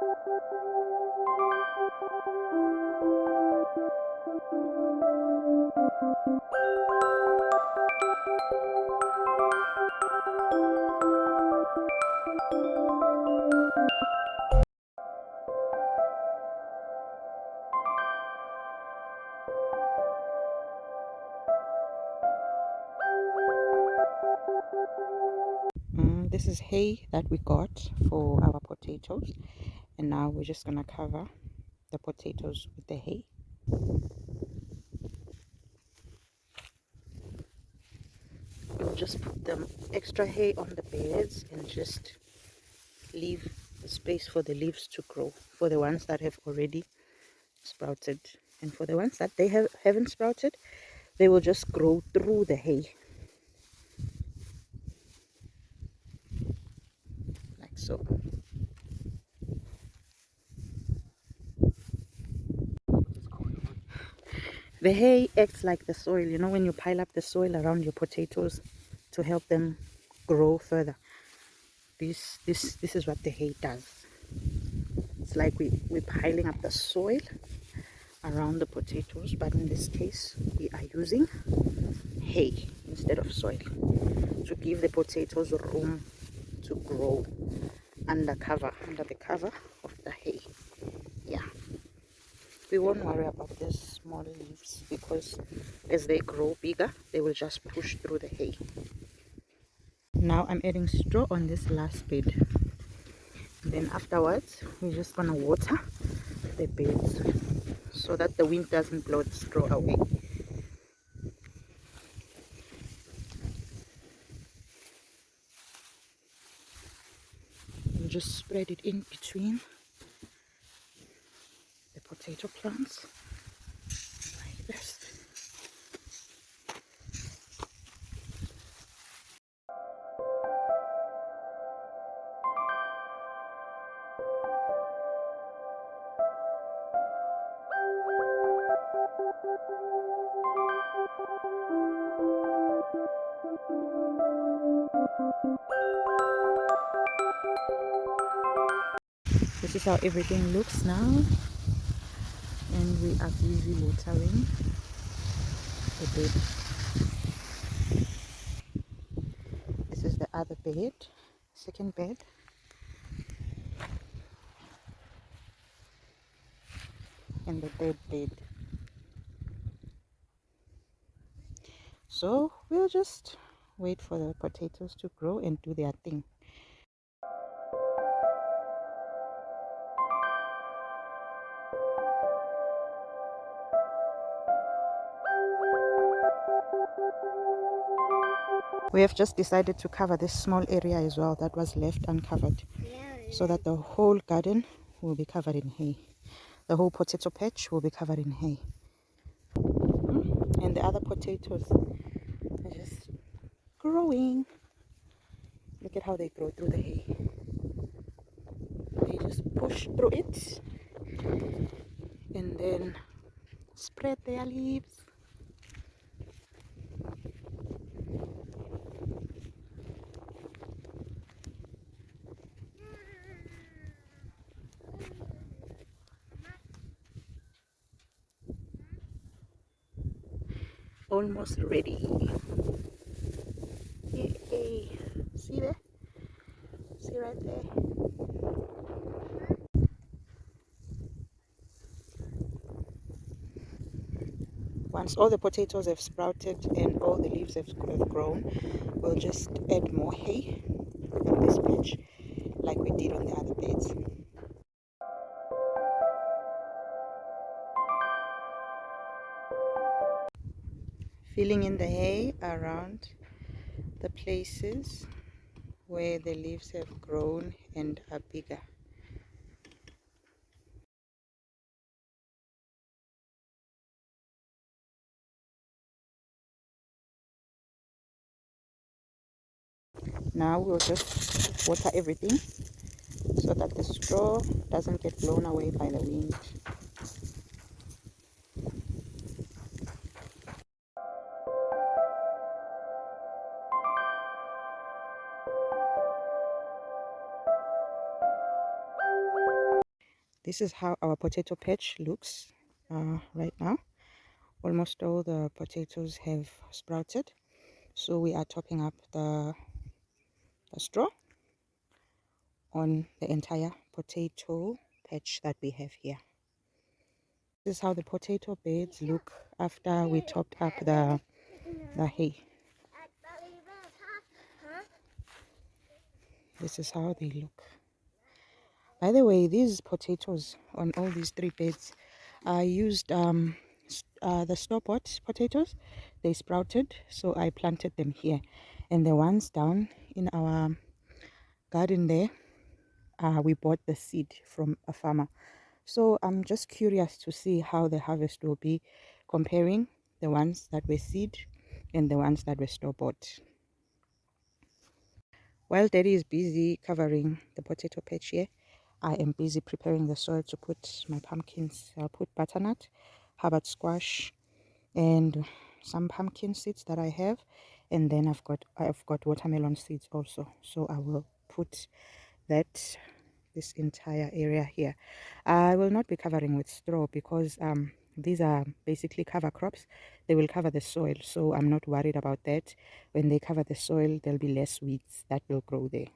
This is hay that we got for our potatoes, and now we're just gonna cover the potatoes with the hay. We'll just put the extra hay on the beds and just leave the space for the leaves to grow, for the ones that have already sprouted, and for the ones that haven't sprouted, they will just grow through the hay, like so. The hay acts like the soil, you know, when you pile up the soil around your potatoes to help them grow further. This is what the hay does. It's like we're piling up the soil around the potatoes, but in this case we are using hay instead of soil to give the potatoes room to grow under the cover of the hay. Yeah, we won't worry about these small leaves because as they grow bigger they will just push through the hay. Now I'm adding straw on this last bed, then afterwards we're just gonna water the beds so that the wind doesn't blow the straw away. And just spread it in between the potato plants like this. This is how everything looks now, and we are busy watering the bed. This is the other bed, second bed. And the third bed. So we'll just wait for the potatoes to grow and do their thing. We have just decided to cover this small area as well that was left uncovered, so that the whole garden will be covered in hay. The whole potato patch will be covered in hay. And the other potatoes are just growing. Look at how they grow through the hay. They just push through it and then spread their leaves. Almost ready. Yay. See there? See right there? Once all the potatoes have sprouted and all the leaves have grown, we'll just add more hay in this patch like we did on the other beds. Filling in the hay around the places where the leaves have grown and are bigger. Now we'll just water everything so that the straw doesn't get blown away by the wind. This is how our potato patch looks right now. Almost all the potatoes have sprouted, so we are topping up the straw on the entire potato patch that we have here. This is how the potato beds look after we topped up the hay. This is how they look. By the way, these potatoes on all these 3 beds, I used the store-bought potatoes. They sprouted, so I planted them here. And the ones down in our garden there, we bought the seed from a farmer. So I'm just curious to see how the harvest will be, comparing the ones that were seed and the ones that were store-bought. While Daddy is busy covering the potato patch here, I am busy preparing the soil to put my pumpkins. I'll put butternut, Hubbard squash, and some pumpkin seeds that I have, and then I've got watermelon seeds also. So I will put this entire area here. I will not be covering with straw because these are basically cover crops. They will cover the soil, so I'm not worried about that. When they cover the soil, there'll be less weeds that will grow there.